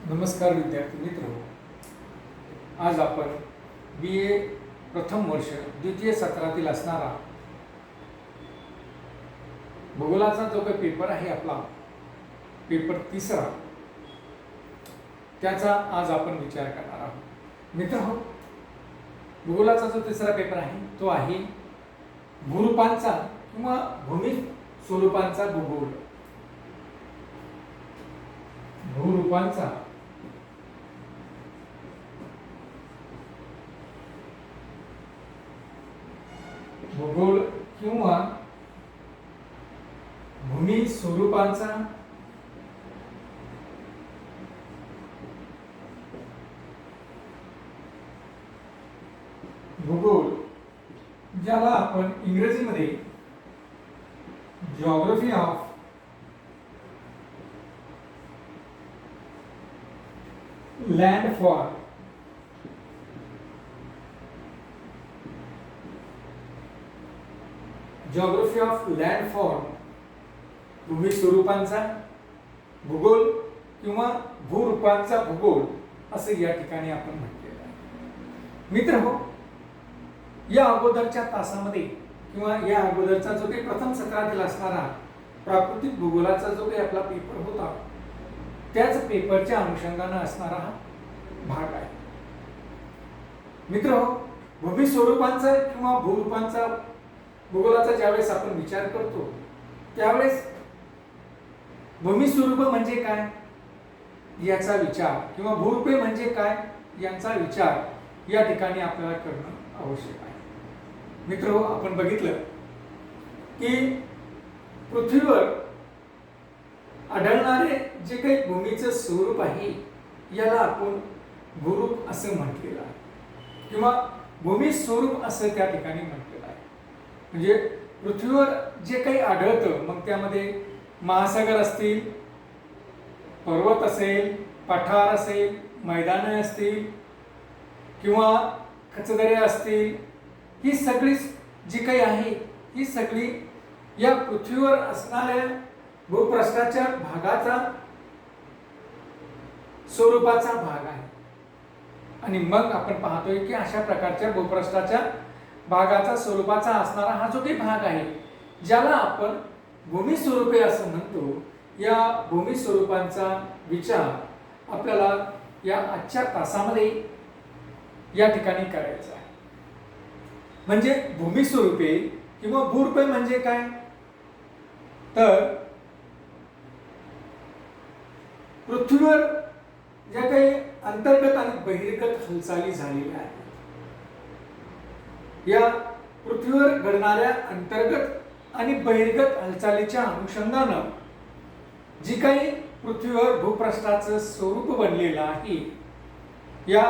नमस्कार विद्यार्थी मित्र, आज आपण BA प्रथम वर्ष द्वितीय सत्रातील असणारा भूगोलाचा जो काही पेपर आहे आपला पेपर तिसरा त्याचा आज आपण विचार करणार आहोत. मित्रहो, भूगोलाचा जो तिसरा पेपर आहे तो आहे भूरूपांचा किंवा भूमी स्वरूपांचा भूगोल. भूरूपांचा भूगोल किंवा भूमी स्वरूपांचा भूगोल, ज्याला आपण इंग्रजीमध्ये geography of landform geography of landform भूमी स्वरूपांचा भूगोल किंवा भूरूपांचा भूगोल असे या ठिकाणी आपण म्हटलेलं आहे. मित्रहो, या अगोदरच्या तासामध्ये किंवा या अगोदरचा जो काही प्रथम सत्रातील असणारा प्राकृतिक भूगोलाचा जो काही आपला पेपर होता त्याच पेपरच्या अनुषंगाने असणारा हा भाग आहे. मित्रहो, भूमी स्वरूपांचा किंवा भूरूपांचा भूगोलाचा ज्यावेळेस आपण विचार करतो त्यावेळेस भूमी स्वरूप म्हणजे काय याचा विचार किंवा भूरूपे म्हणजे काय यांचा विचार या ठिकाणी आपल्याला करणं आवश्यक आहे. मित्रहो, आपण बघितलं की पृथ्वीवर आढळणारे जे काही भूमीचं स्वरूप आहे याला आपण भूरूप असं म्हटलेलं आहे किंवा भूमी स्वरूप असं त्या ठिकाणी म्हटलेलं आहे. म्हणजे पृथ्वीवर जे काही आढळतं मग त्यामध्ये महासागर असतील, पर्वत असेल, पठार असेल, मैदाने असतील किंवा खचदऱ्या असतील, ही सगळी जी काही आहे ही सगळी या पृथ्वीवर असणाऱ्या भूपृष्ठाच्या भागाचा स्वरूपाचा भाग आहे. आणि मग आपण पाहतोय की अशा प्रकारच्या भूपृष्ठाच्या भागाचा स्वरूपाचा असणारा हा जो काही भाग आहे ज्याला आपण भूमी स्वरूपे असं म्हणतो, या भूमी स्वरूपांचा विचार आपल्याला या आजच्या तासामध्ये या ठिकाणी करायचा आहे. म्हणजे भूमी स्वरूपे किंवा भूरूपे म्हणजे काय, तर पृथ्वीवर ज्या काही अंतर्गत आणि बहिर्गत हालचाली झालेल्या आहेत, या पृथ्वीवर घडणाऱ्या अंतर्गत आणि बहिर्गत हालचालीच्या अनुषंगानं जी काही पृथ्वीवर भूपृष्ठाचं स्वरूप बनलेलं आहे, या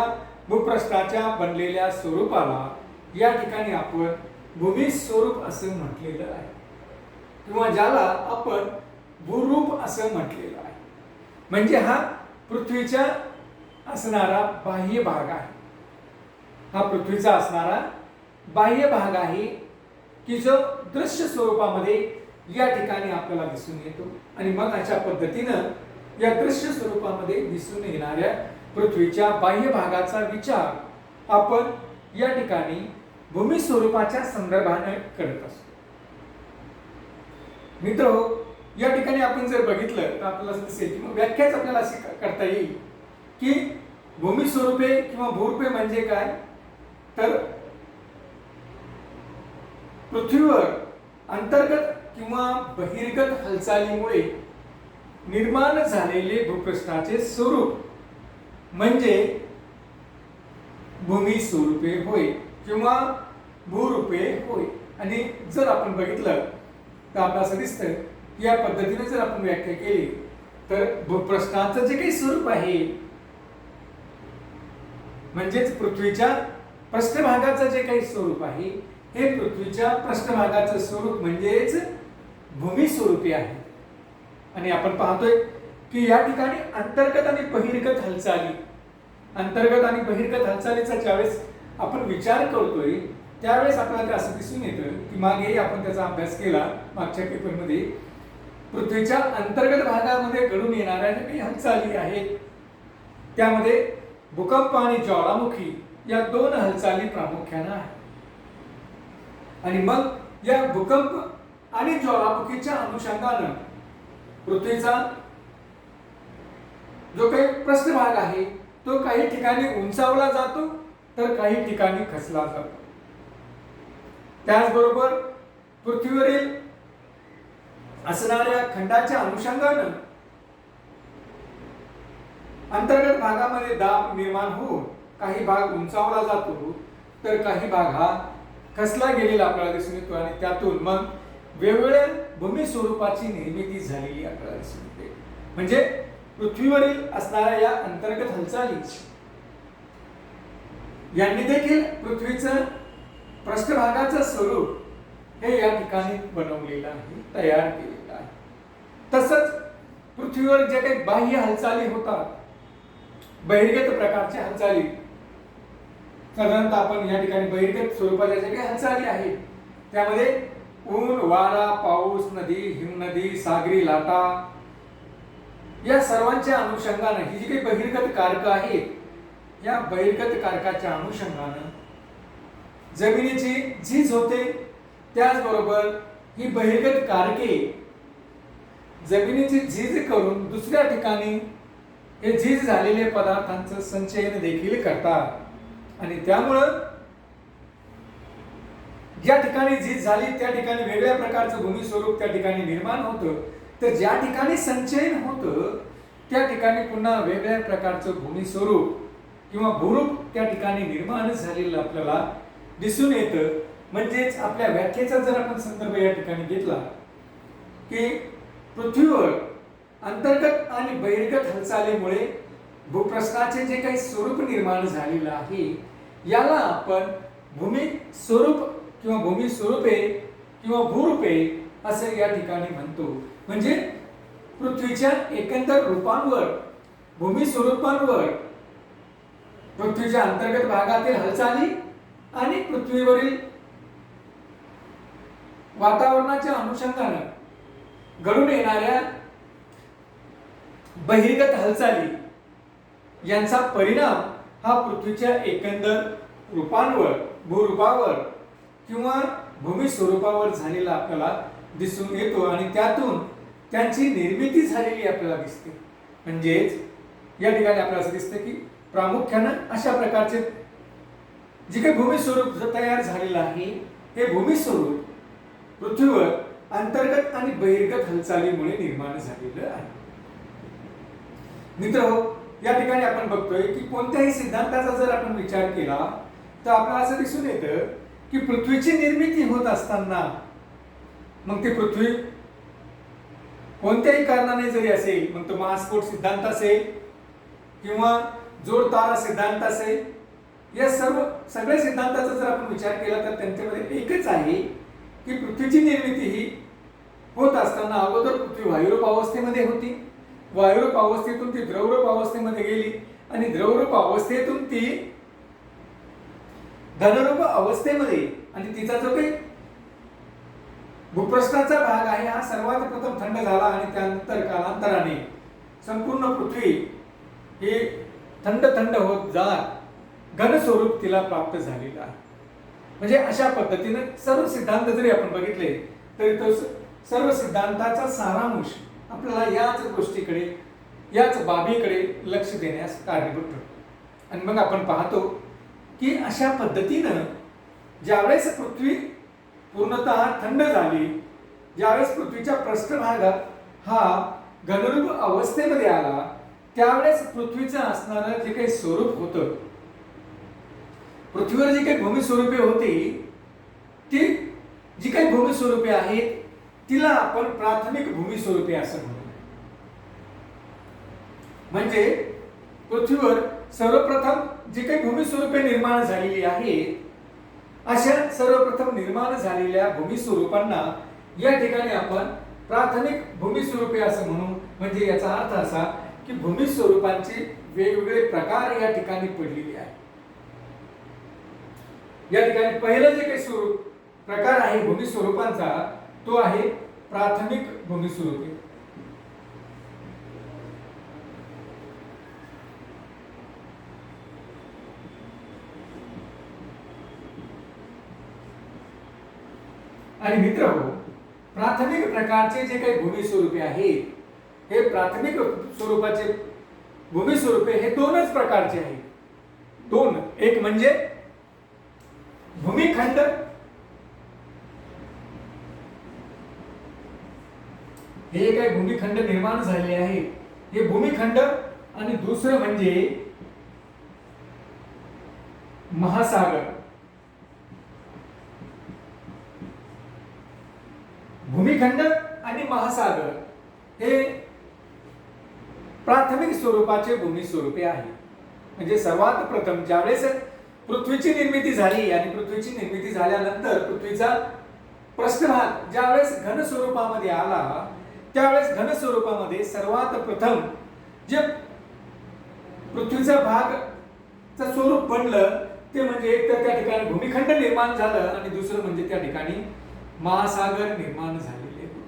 भूपृष्ठाच्या बनलेल्या स्वरूपाला या ठिकाणी आपण भूमी स्वरूप असं म्हटलेलं आहे किंवा ज्याला आपण भूरूप असं म्हटलेलं आहे. म्हणजे हा पृथ्वीच्या असणारा बाह्य भाग आहे, हा पृथ्वीचा असणारा बाह्य भाग आहे की जो दृश्य स्वरूपामध्ये या ठिकाणी आपल्याला दिसून येतो. आणि मग अशा पद्धतीनं या दृश्य स्वरूपामध्ये दिसून येणाऱ्या पृथ्वीच्या बाह्य भागाचा विचार आपण या ठिकाणी भूमी स्वरूपाच्या संदर्भाने करत असतो. मित्रहो, या ठिकाणी आपण जर बघितलं तर आपल्याला दिसेल की व्याख्याच आपल्याला अशी करता येईल की भूमी स्वरूपे किंवा भूरूपे म्हणजे काय, तर पृथ्वीवर अंतर्गत किंवा बहिर्गत हालचालीमुळे निर्माण झालेले भूपृष्ठाचे स्वरूप म्हणजे भूमी स्वरूपे होय किंवा भूरूपे होय. आणि जर आपण बघितलं तर आपल्याला असं दिसतं की या पद्धतीने जर आपण व्याख्या केली तर भूपृष्ठाचं जे काही स्वरूप आहे म्हणजेच पृथ्वीच्या पृष्ठभागाचं जे काही स्वरूप आहे हे पृथ्वीच्या पृष्ठभागाचं स्वरूप म्हणजेच भूमी स्वरूपी आहे. आणि आपण पाहतोय की या ठिकाणी अंतर्गत आणि बहिर्गत हालचाली, अंतर्गत आणि बहिर्गत हालचालीचा ज्यावेळेस आपण विचार करतोय त्यावेळेस आपल्याला असं दिसून येतं की मागे आपण त्याचा अभ्यास केला मागच्या पेपरमध्ये, पृथ्वीच्या अंतर्गत भागामध्ये घडून येणाऱ्या काही हालचाली आहेत त्यामध्ये भूकंप आणि ज्वालामुखी या दोन हालचाली प्रामुख्याने आहेत. आणि मग या भूकंप आणि ज्वालामुखीच्या अनुषंगाने पृथ्वीचा जो काही पृष्ठभाग आहे तो काही ठिकाणी उंचावला जातो तर काही ठिकाणी खचला जातो. त्याचबरोबर पृथ्वीवरील असणाऱ्या खंडाच्या अनुषंगाने अंतर्गत भागामध्ये दाब निर्माण होऊन काही भाग उंचावला जातो तर काही भाग हा खचला गेलेला आपल्याला दिसून येतो आणि त्यातून मग वेगवेगळ्या भूमी स्वरूपाची निर्मिती झालेली आपल्याला दिसून येते. म्हणजे पृथ्वीवरील असणाऱ्या या अंतर्गत हालचाली यांनी देखील पृथ्वीचं पृष्ठभागाचं स्वरूप हे या ठिकाणी बनवलेलं आहे, तयार केलेलं आहे. तसंच पृथ्वीवर जे काही बाह्य हालचाली होतात, बहिर्गत प्रकारच्या हालचाली, साधारणतः आपण या ठिकाणी बहिर्गत स्वरूपाच्या ज्या काही हालचाली आहेत त्यामध्ये ऊन, वारा, पाऊस, नदी, हिमनदी, सागरी लाटा या सर्वांच्या अनुषंगाने ही जी काही बहिर्गत कारक आहेत, या बहिर्गत कारकाच्या अनुषंगाने जमिनीची झीज होते. त्याचबरोबर ही बहिर्गत कारके जमिनीची झीज करून दुसऱ्या ठिकाणी हे झीज झालेले पदार्थांचं संचयन देखील करतात आणि त्यामुळं ज्या ठिकाणी झीज झाली त्या ठिकाणी वेगळ्या प्रकारचं भूमी स्वरूप त्या ठिकाणी निर्माण होतं. तर ज्या ठिकाणी संचयन होतं त्या ठिकाणी पुन्हा वेगळ्या प्रकारचं भूमी स्वरूप किंवा भूरूप त्या ठिकाणी निर्माण झालेलं आपल्याला दिसून येतं. म्हणजेच आपल्या व्याख्येचा जर आपण संदर्भ या ठिकाणी घेतला की पृथ्वीवर अंतर्गत आणि बहिर्गत हालचालीमुळे भूपृष्ठाचे जे काही स्वरूप निर्माण झालेलं आहे याला आपण भूमी स्वरूप किंवा भूमी स्वरूपे किंवा भूरूपे असे या ठिकाणी म्हणतो. म्हणजे पृथ्वीच्या एकंदर रूपांवर, भूमी स्वरूपांवर पृथ्वीच्या अंतर्गत भागातील हालचाली आणि पृथ्वीवरील वातावरणाच्या अनुषंगाने घडून येणाऱ्या बहिर्गत हालचाली यांचा परिणाम हा पृथ्वीच्या एकंदर रूपांवर, भूरूपावर किंवा भूमी स्वरूपावर झालेला आपल्याला दिसून येतो आणि त्यातून त्यांची निर्मिती झालेली आपल्याला दिसते. म्हणजेच या ठिकाणी आपल्याला असं दिसतं की प्रामुख्यानं अशा प्रकारचे जे काही भूमी स्वरूप तयार झालेलं आहे हे भूमी स्वरूप पृथ्वीवर अंतर्गत आणि बहिर्गत हालचालीमुळे निर्माण झालेलं आहे. मित्रहो, या ठिकाणी आपण बघतोय की कोणत्याही सिद्धांताचा जर आपण विचार केला तर आपल्याला असं दिसून येतं की पृथ्वीची निर्मिती होत असताना मग ती पृथ्वी कोणत्याही कारणाने जरी असेल, मग तो महास्फोट सिद्धांत असेल किंवा जोड तारा सिद्धांत असेल, या सगळ्या सिद्धांताचा जर आपण विचार केला तर त्यांच्यामध्ये एकच आहे की पृथ्वीची निर्मिती ही होत असताना अगोदर पृथ्वी वायुरूप अवस्थेमध्ये होती, वायुरूप अवस्थेतून ती द्रवरूप अवस्थेमध्ये गेली आणि द्रवरूप अवस्थेतून ती घनरूप अवस्थेमध्ये, आणि तिचा जो काही भूपृष्ठाचा भाग आहे हा सर्वात प्रथम थंड झाला आणि त्यानंतर कालांतराने संपूर्ण पृथ्वी ही थंड थंड होत जात घन स्वरूप तिला प्राप्त झालेलं आहे. म्हणजे अशा पद्धतीने सर्व सिद्धांत जरी आपण बघितले तरी तो सर्व सिद्धांताचा सारांश आपल्याला याच गोष्टीकडे, याच बाबीकडे लक्ष देण्यास कारणीभूत ठरतो. आणि मग आपण पाहतो की अशा पद्धतीनं ज्यावेळेस पृथ्वी पूर्णतः थंड झाली, ज्यावेळेस पृथ्वीच्या पृष्ठभाग हा घनरूप अवस्थेमध्ये आला, त्यावेळेस पृथ्वीचं असणारं जे काही स्वरूप होतं, पृथ्वीवर जी काही भूमी स्वरूपे होती, ती जी काही भूमी स्वरूपे आहेत तिला आपण प्राथमिक भूमी स्वरूपे असं म्हणतो. म्हणजे पृथ्वीवर सर्वप्रथम जी काही भूमी स्वरूपे निर्माण झालेली आहेत, अशा सर्वप्रथम निर्माण झालेल्या भूमी स्वरूपांना या ठिकाणी आपण प्राथमिक भूमी स्वरूपे असं म्हणू. म्हणजे याचा अर्थ असा की भूमी स्वरूपांचे वेगवेगळे प्रकार या ठिकाणी पडलेले आहेत. या ठिकाणी पहिलं जे काही स्वरूप प्रकार आहे भूमी स्वरूपांचा तो आहे प्राथमिक भूमी स्वरूपे. आणि मित्र हो, प्राथमिक प्रकारचे जे काही भूमी स्वरूपे आहेत, हे प्राथमिक स्वरूपाचे भूमी स्वरूपे हे दोनच प्रकारचे आहेत. दोन, एक म्हणजे भूमिखंड, हे काही भूमिखंड निर्माण झाले आहे हे भूमिखंड, आणि दुसरं म्हणजे महासागर. भूमिखंड आणि महासागर हे प्राथमिक स्वरूपाचे भूमी स्वरूपे आहे. म्हणजे सर्वात प्रथम ज्यावेळेस पृथ्वीची निर्मिती झाली आणि पृथ्वीची निर्मिती झाल्यानंतर पृथ्वीचा पृष्ठभाग ज्यावेळेस घन स्वरूपामध्ये आला, त्यावेळेस घन स्वरूपामध्ये सर्वात प्रथम जे पृथ्वीचा भागचं स्वरूप बनलं ते म्हणजे एक तर त्या ठिकाणी भूमिखंड निर्माण झालं आणि दुसरं म्हणजे त्या ठिकाणी महासागर निर्माण झालेले होते.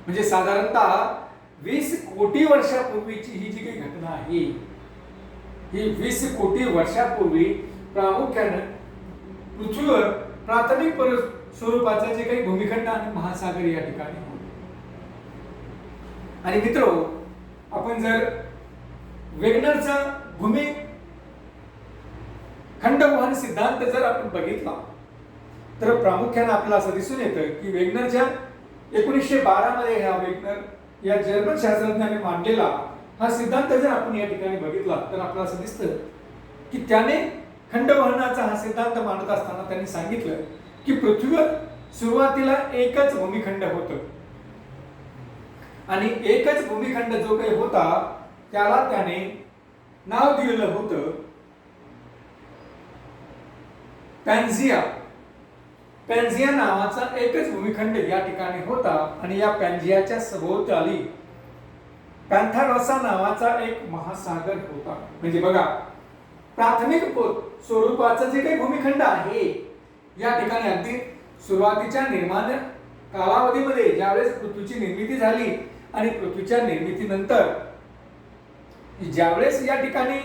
म्हणजे साधारणतः 20 कोटी वर्षापूर्वीची ही जी काही घटना आहे, ही 20 कोटी वर्षापूर्वी प्रामुख्याने पृथ्वीवर प्राथमिक स्वरूपाचा जे काही भूमिखंड आणि महासागर या ठिकाणी होते. आणि मित्रो, आपण जर वेगनरचा भूमी खंडवहन सिद्धांत जर आपण बघितला तर प्रामुख्याने आपल्याला असं दिसून येतं की वेगनरच्या 1912 मध्ये ह्या वेगनर या जर्मन शास्त्रज्ञाने मांडलेला हा सिद्धांत जर आपण या ठिकाणी बघितला तर आपल्याला असं दिसतं की त्याने खंडवहनाचा हा सिद्धांत मांडत असताना त्यांनी सांगितलं की पृथ्वीवर सुरुवातीला एकच भूमिखंड होतं आणि एकच भूमिखंड जो काही होता त्याला त्याने नाव दिलेलं होतं पॅन्झिया. पॅन्झिया नावाचा एकच भूमिखंड या ठिकाणी होता आणि या पॅन्झियाच्या सभोवताली पॅन्थारोसा नावाचा एक महासागर होता. म्हणजे बघा, प्राथमिक स्वरूपाचं जे काही भूमिखंड आहे या ठिकाणी अगदी सुरुवातीच्या निर्माण कालावधीमध्ये ज्यावेळेस पृथ्वीची निर्मिती झाली आणि पृथ्वीच्या निर्मितीनंतर ज्यावेळेस या ठिकाणी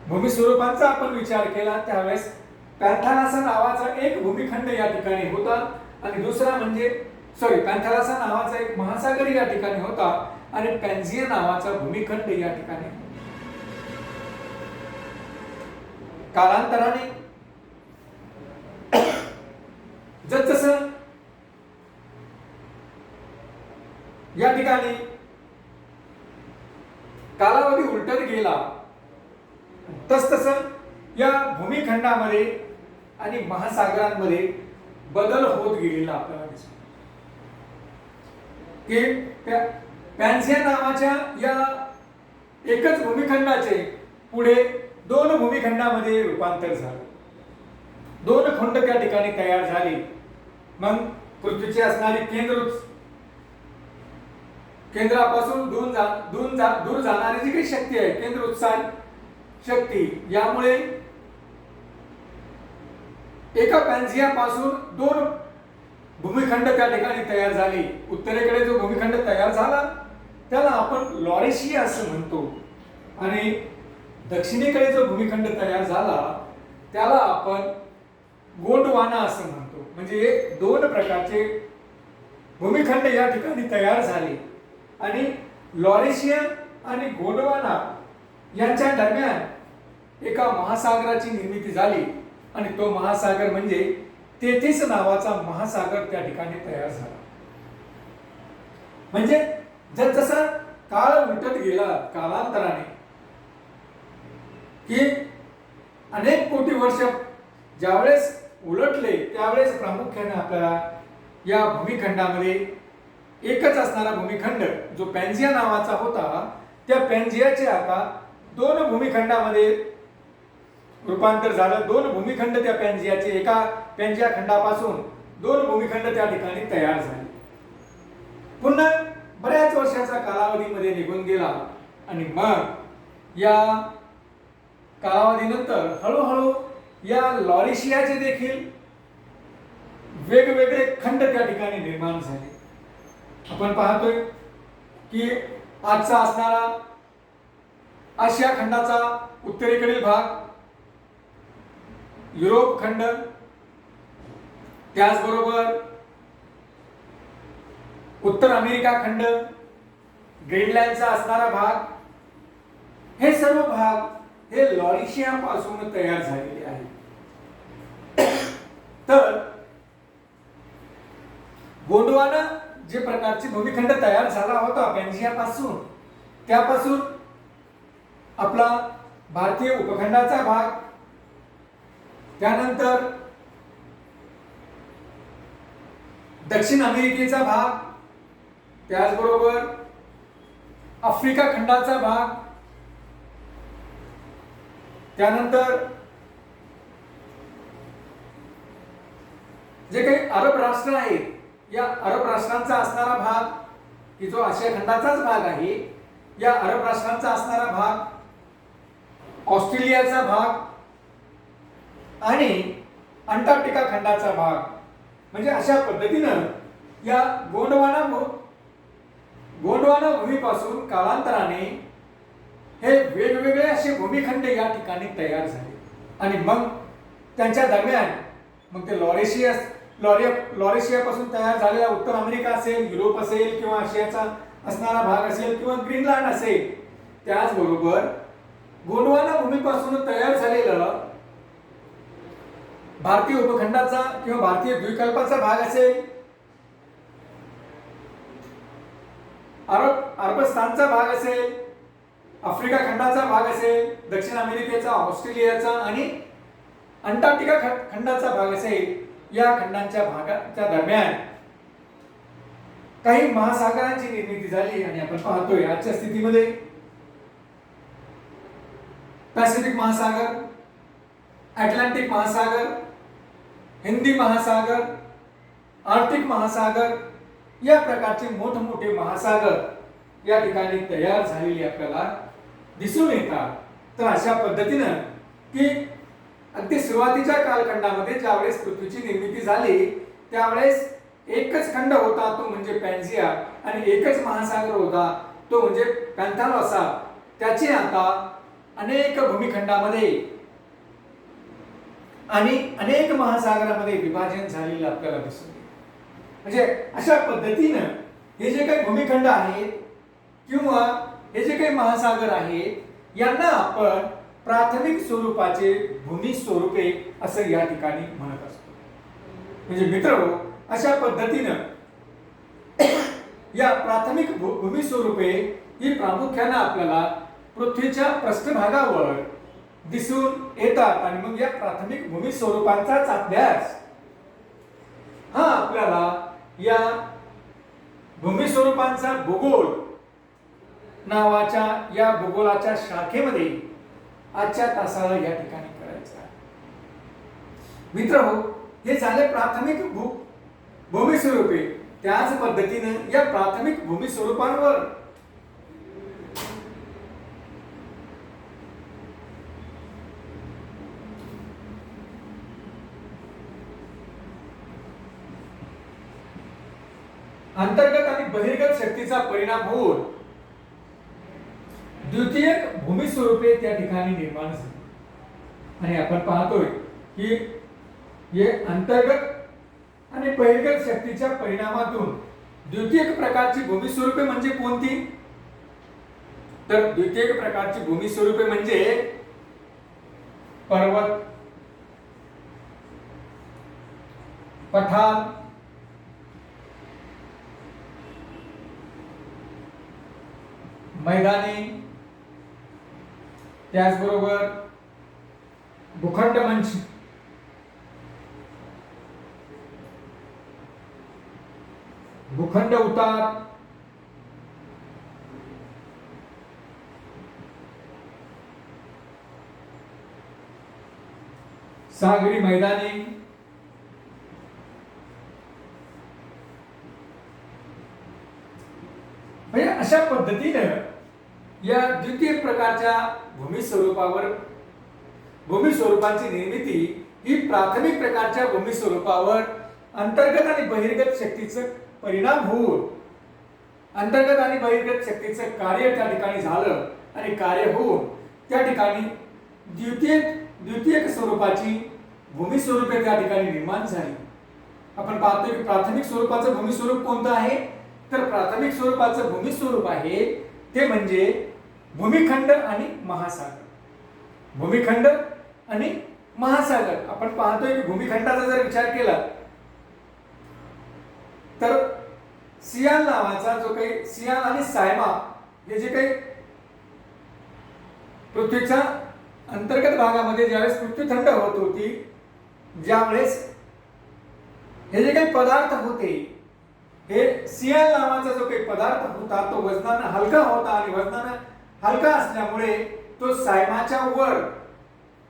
भूमी स्वरूपांचा आपण विचार केला त्यावेळेस पॅन्थालासा नावाचा एक भूमिखंड या ठिकाणी होता आणि दुसरा म्हणजे पॅन्थालासा नावाचा एक महासागर या ठिकाणी होता आणि पॅन्झिया नावाचा भूमिखंड या ठिकाणी. कालांतराने जसं या ठिकाणी कालावधी उलटत गेला तसतसं या भूमिखंडामध्ये आणि महासागरांमध्ये बदल होत गेलेला आपल्याला दिसतो. की पॅन्झिया नावाच्या या एकच भूमिखंडाचे पुढे दोन भूमिखंडामध्ये रूपांतर झालं. दोन खंड त्या ठिकाणी तयार झाले. मग पृथ्वीची असणारी केंद्रापासून दूर जाणारी जी काही शक्ती आहे, केंद्र उत्साही शक्ती, यामुळे एका पॅन्झिया पासून दोन भूमिखंड त्या ठिकाणी तयार झाले. उत्तरेकडे जो भूमिखंड तयार झाला त्याला आपण लॉरेशिया असं म्हणतो आणि दक्षिणेकडे जो भूमिखंड तयार झाला त्याला आपण गोंडवाना असं म्हणतो. म्हणजे दोन प्रकारचे भूमिखंड या ठिकाणी तयार झाले आणि लॉरेशिया आणि गोंडवाना यांच्या दरम्यान एका महासागराची निर्मिती झाली आणि तो महासागर म्हणजे तेथीस नावाचा महासागर त्या ठिकाणी तयार झाला. म्हणजे जसा काळ उलटत गेला कालांतराने की अनेक कोटी वर्ष ज्यावेळेस उलटले त्यावेळेस प्रामुख्याने आपल्याला या भूमिखंडामध्ये एकच असणारा भूमिखंड जो पॅन्झिया नावाचा होता त्या पॅन्झियाचे आता दोन भूमिखंडामध्ये रूपांतर झालं. दोन भूमिखंड त्या पॅन्झियाचे, एका पॅन्झिया खंडापासून दोन भूमिखंड त्या ठिकाणी तयार झाले. पुन्हा बऱ्याच वर्षाचा कालावधीमध्ये निघून गेला आणि मग या कालावधीनंतर हळूहळू या लॉरेशियाचे देखील वेगवेगळे खंड त्या ठिकाणी निर्माण झाले. आपण पाहतोय की आजचा असणारा आशिया खंडाचा उत्तरेकडील भाग, युरोप खंड, त्याचबरोबर उत्तर अमेरिका खंड, ग्रीनलँडचा असणारा भाग, हे सर्व भाग हे लॉरिशिया पासून तयार झालेले आहेत. तर गोंडवाना जे प्रकारचे भूमिखंड तयार झाला होता पॅन्झिया पासून, त्यापासून आपला भारतीय उपखंडाचा भाग, त्यानंतर दक्षिण अमेरिकेचा भाग, त्याचबरोबर आफ्रिका खंडाचा भाग, त्यानंतर जे काही अरब राष्ट्र आहेत, या अरब राष्ट्रांचा असणारा भाग, की जो आशिया खंडाचाच भाग आहे, या अरब राष्ट्रांचा असणारा भाग, ऑस्ट्रेलियाचा भाग आणि अंटार्क्टिका खंडाचा भाग, म्हणजे अशा पद्धतीनं या गोंडवाना भूमीपासून कालांतराने हे वेगवेगळे असे भूमिखंड या ठिकाणी तयार झाले. आणि मग त्यांच्या दरम्यान मग ते लॉरेशियापासून तयार झालेला उत्तर अमेरिका असेल, युरोप असेल, किंवा आशियाचा असणारा भाग असेल, किंवा ग्रीनलँड असेल, त्याचबरोबर गोंडवाना भूमीपासून तयार झालेलं भारतीय उपखंडाचा किंवा भारतीय द्वीपकल्पाचा भाग असेल, अरबस्तानचा भाग असेल, आफ्रिका खंडाचा भाग असेल, दक्षिण अमेरिकेचा, ऑस्ट्रेलियाचा आणि अंटार्क्टिका खंडाचा भाग असेल, या खंडांच्या भागाच्या दरम्यान काही महासागरांची निर्मिती झाली. आणि आपण पाहतोय आजच्या स्थितीमध्ये पॅसिफिक महासागर, अटलांटिक महासागर, हिंदी महासागर, आर्क्टिक महासागर, या प्रकारचे मोठमोठे महासागर या ठिकाणी तयार झालेले आपल्याला दिसून येतात. तर अशा पद्धतीनं की अगदी सुरुवातीच्या कालखंडामध्ये ज्यावेळेस पृथ्वीची निर्मिती झाली त्यावेळेस एकच खंड होता, तो म्हणजे पॅन्झिया, आणि एकच महासागर होता, तो म्हणजे पॅन्थालॉसा. त्याचे आता अनेक भूमिखंडामध्ये आणि अनेक महासागरामध्ये विभाजन झालेलं आपल्याला दिसून येते. म्हणजे अशा पद्धतीनं हे जे काही भूमिखंड आहेत किंवा हे जे काही महासागर आहेत यांना आपण प्राथमिक स्वरूपाचे भूमी स्वरूपे असं या ठिकाणी म्हणत असतो. म्हणजे मित्रहो, अशा पद्धतीनं या प्राथमिक भूमी स्वरूपे ही प्रामुख्याने आपल्याला पृथ्वीच्या पृष्ठभागावर दिसून येतात. आणि मग या प्राथमिक भूमी स्वरूपांचाच अभ्यास हा आपल्याला या भूमी स्वरूपांचा भूगोल नावाच्या या भूगोलाच्या शाखेमध्ये आजच्या तासाला या ठिकाणी करायचं आहे. मित्रहो, हे झाले प्राथमिक भूमी स्वरूपे. त्याच पद्धतीने या प्राथमिक भूमी स्वरूपांवर अंतर्गत आणि बहिर्गत शक्तीचा परिणाम होऊन द्वितीयक भूमी स्वरूपे त्या ठिकाणी निर्माण झाली. आणि आपण पाहतोय की हे अंतर्गत आणि बहिर्गत शक्तीच्या परिणामातून द्वितीयक प्रकारची भूमी स्वरूपे म्हणजे कोणती? तर द्वितीयक प्रकारची भूमी स्वरूपे म्हणजे पर्वत, पठार, मैदानी, त्याचबरोबर भूखंड मंच, भूखंड उतार, सागरी मैदानी, म्हणजे अशा पद्धतीने या द्वितीय प्रकारच्या भूमी स्वरूपांची निर्मिती ही प्राथमिक प्रकारच्या भूमी स्वरूपावर अंतर्गत आणि बहिर्गत शक्तीचा परिणाम होऊन अंतर्गत आणि बहिर्गत शक्तीचं कार्य त्या ठिकाणी झालं आणि कार्य होऊन त्या ठिकाणी द्वितीयक स्वरूपाची भूमी स्वरूपे त्या ठिकाणी निर्माण झाली. आपण पाहतोय की प्राथमिक स्वरूपाचं भूमी स्वरूप कोणतं आहे, तर प्राथमिक स्वरूपाचं भूमी स्वरूप आहे ते म्हणजे भूमिखंड आणि महासागर. भूमिखंड आणि महासागर. आपण पाहतोय की भूमिखंडाचा जर विचार केला तर सियाल नावाचा जो काही सियाल आणि सायमा हे जे काही पृथ्वीच्या अंतर्गत भागामध्ये ज्यावेळेस पृथ्वी थंड होत होती, ज्यावेळेस हे जे काही पदार्थ होते, हे सियाल नावाचा जो काही पदार्थ होता तो वजनाने हलका होता आणि वजनाने हलका असल्यामुळे तो सायमाच्या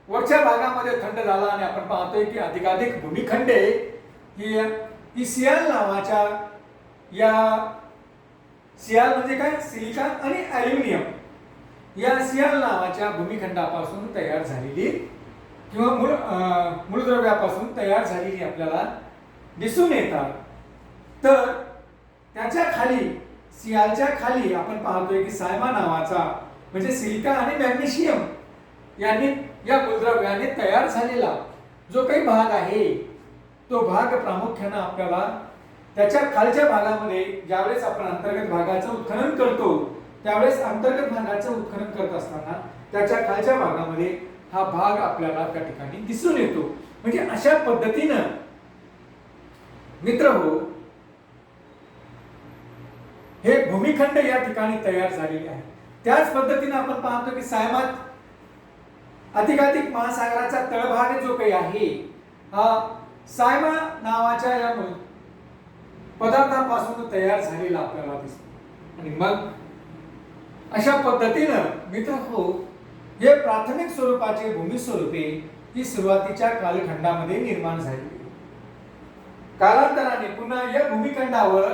वरच्या भागामध्ये थंड झाला आणि आपण पाहतोय की अधिकाधिक भूमिखंडे ही सियाल नावाच्या या सियाल म्हणजे काय, सिलिका आणि ॲल्युमिनियम या सियाल नावाच्या भूमिखंडापासून तयार झालेली किंवा मूलद्रव्यापासून तयार झालेली आपल्याला दिसून येतात. तर त्याच्या खाली सियालच्या खाली आपण पाहतोय की सायमा नावाचा म्हणजे सिलिका आणि मॅग्नेशियम यांनी या मूलद्रव्याने तयार झालेला जो काही भाग आहे तो भाग प्रामुख्याने आपल्याला त्याच्या खालच्या भागामध्ये ज्यावेळेस आपण अंतर्गत भागाचं उत्खनन करतो त्यावेळेस अंतर्गत भागाचं उत्खनन करत असताना त्याच्या खालच्या भागामध्ये हा भाग आपल्याला त्या ठिकाणी दिसून येतो. म्हणजे अशा पद्धतीनं मित्रहो हे भूमिखंड या ठिकाणी तयार झालेले आहे. त्याच पद्धतीने आपण पाहतो की सायमात अधिकाधिक महासागराचा तळभाग जो काही आहे हा सायमा नावाच्या या पदार्थापासून तयार झालेला आपल्याला दिसतो. आणि मग अशा पद्धतीनं मित्र हो हे प्राथमिक स्वरूपाचे भूमी स्वरूपे ही सुरुवातीच्या कालखंडामध्ये निर्माण झाली. कालांतराने पुन्हा या भूमिखंडावर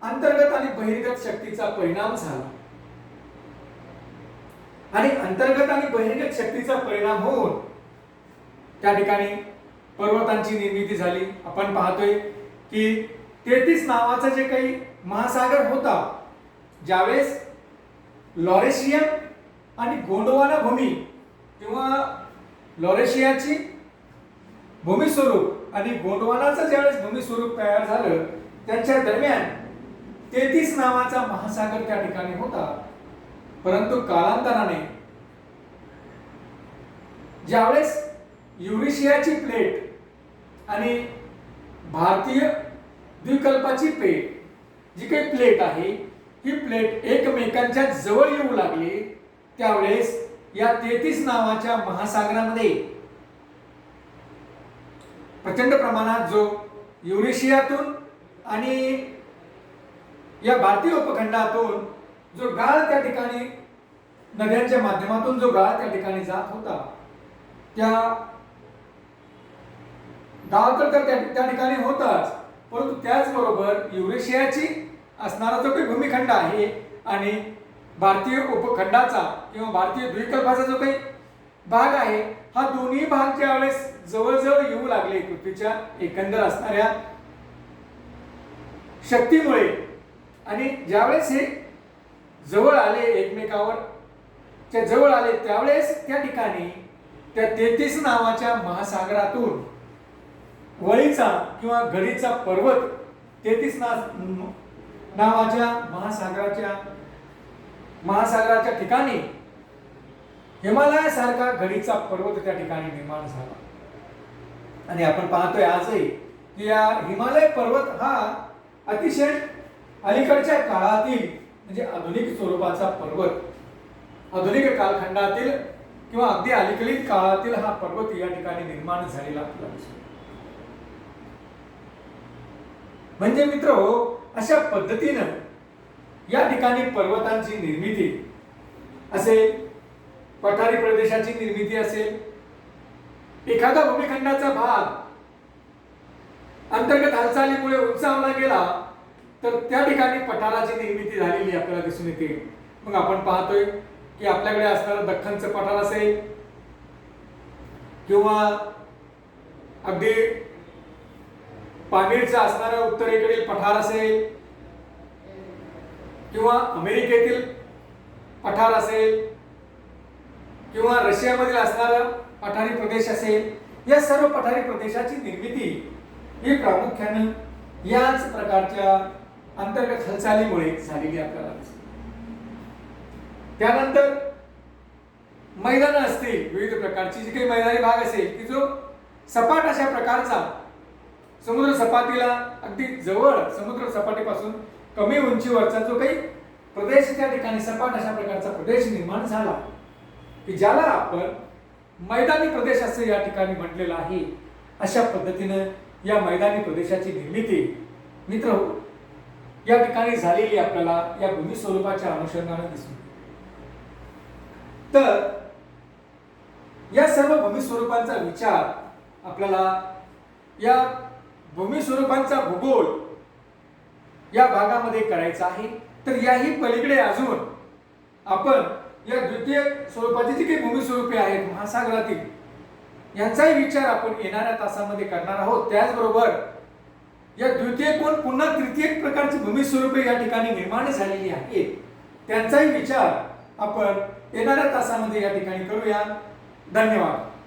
अंतर्गत आणि बहिर्गत शक्तीचा परिणाम झाला आणि अंतर्गत आणि बहिर्गत शक्तीचा परिणाम होऊन त्या ठिकाणी पर्वतांची निर्मिती झाली. आपण पाहतोय की 33 नावाचा जे काही महासागर होता, ज्यावेळेस लॉरेशिया आणि गोंडवाना भूमी किंवा लॉरेशियाची भूमी स्वरूप आणि गोंडवानाचं ज्यावेळेस भूमी स्वरूप तयार झालं त्यांच्या दरम्यान 33 नावाचा महासागर त्या ठिकाणी होता. परंतु कालांतराने ज्यावेळेस युरेशियाची प्लेट आणि भारतीय द्वीपकल्पाची प्लेट जी काही प्लेट आहे ही प्लेट एकमेकांच्या जवळ येऊ लागली त्यावेळेस या 33 नावाच्या महासागरामध्ये प्रचंड प्रमाणात जो युरेशियातून आणि या भारतीय उपखंडातून जो गाळ त्या ठिकाणी नद्यांच्या माध्यमातून जो गाळ त्या ठिकाणी जात होता त्या गाळ तर त्या ठिकाणी होताच, परंतु त्याचबरोबर युरेशियाची असणारा जो काही भूमिखंड आहे आणि भारतीय उपखंडाचा किंवा भारतीय द्वीपकल्पाचा जो काही भाग आहे हा दोन्ही भाग ज्यावेळेस जवळजवळ येऊ लागले पृथ्वीच्या एकंदर असणाऱ्या शक्तीमुळे आणि ज्यावेळेस हे जवळ आले एकमेकावर जवळ आले त्यावेळेस त्या ठिकाणी त्या 33 नावाच्या महासागरातून वळीचा किंवा घडीचा पर्वत 33 नावाच्या महासागराच्या ठिकाणी हिमालयासारखा घडीचा पर्वत त्या ठिकाणी निर्माण झाला. आणि आपण पाहतोय आजही की या हिमालय पर्वत हा अतिशय अलीकडच्या काळातील म्हणजे आधुनिक स्वरूपाचा पर्वत, आधुनिक कालखंडातील किंवा अगदी अलीकडील काळातील हा पर्वत या ठिकाणी निर्माण झालेला आपल्याला दिसतो. म्हणजे मित्रहो अशा पद्धतीनं या ठिकाणी पर्वतांची निर्मिती असेल, पठारी प्रदेशाची निर्मिती असेल, एखादा भूमिखंडाचा भाग अंतर्गत हालचालीमुळे उंचावला गेला तर त्या ठिकाणी पठाराची निर्मिती झालेली आपल्याला दिसून येते. मग आपण पाहतोय की आपल्याकडे असणारं दख्खनचं पठार असेल किंवा अगदी पामीरचं असणारं उत्तरेकडील पठार असेल किंवा अमेरिकेतील पठार असेल किंवा रशियामधील असणारा पठारी प्रदेश असेल, या सर्व पठारी प्रदेशाची निर्मिती ही प्रामुख्याने याच प्रकारच्या अंतर्गत हालचालीमुळे झालेली आपल्याला दिसते. त्यानंतर मैदानं असतील, विविध प्रकारची जी काही मैदानी भाग असेल की जो सपाट अशा प्रकारचा समुद्र सपाटीला अगदी जवळ समुद्र सपाटीपासून कमी उंचीवरचा जो काही प्रदेश त्या ठिकाणी सपाट अशा प्रकारचा प्रदेश निर्माण झाला की ज्याला आपण मैदानी प्रदेश असं या ठिकाणी म्हटलेलं आहे. अशा पद्धतीनं या मैदानी प्रदेशाची निर्मिती मित्र या ठिकाणी झालेली आपल्याला या भूमी स्वरूपाच्या अनुषंगाने दिसून येते. तर या सर्व भूमी स्वरूपांचा विचार आपल्याला या भूमी स्वरूपांचा भूगोल या भागामध्ये करायचा आहे. तर याही पलीकडे अजून आपण या द्वितीय स्वरूपाची जी काही भूमी स्वरूपे आहेत महासागरातील यांचाही विचार आपण येणाऱ्या तासामध्ये करणार आहोत. त्याचबरोबर या द्वितीयकोन पुन्हा तृतीय प्रकारची भूमी स्वरूपे या ठिकाणी निर्माण झालेली आहेत त्यांचाही विचार आपण येणाऱ्या तासामध्ये या ठिकाणी करूया. धन्यवाद.